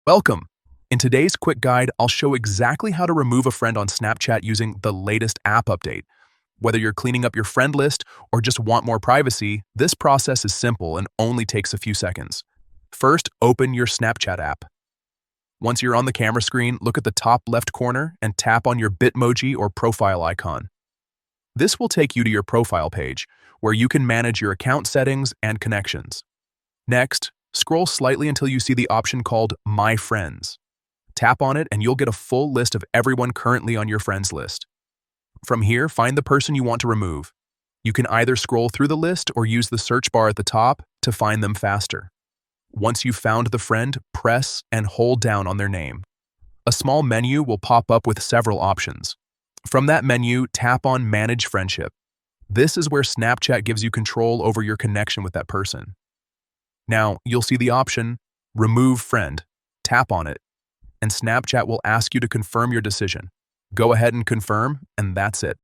Welcome! In today's quick guide, I'll show exactly how to remove a friend on Snapchat using the latest app update. Whether you're cleaning up your friend list or just want more privacy, this process is simple and only takes a few seconds. First, open your Snapchat app. Once you're on the camera screen, look at the top left corner and tap on your Bitmoji or profile icon. This will take you to your profile page, where you can manage your account settings and connections. Next, scroll slightly until you see the option called My Friends. Tap on it and you'll get a full list of everyone currently on your friends list. From here, find the person you want to remove. You can either scroll through the list or use the search bar at the top to find them faster. Once you've found the friend, press and hold down on their name. A small menu will pop up with several options. From that menu, tap on Manage Friendship. This is where Snapchat gives you control over your connection with that person. Now, you'll see the option, Remove Friend. Tap on it, and Snapchat will ask you to confirm your decision. Go ahead and confirm, and that's it.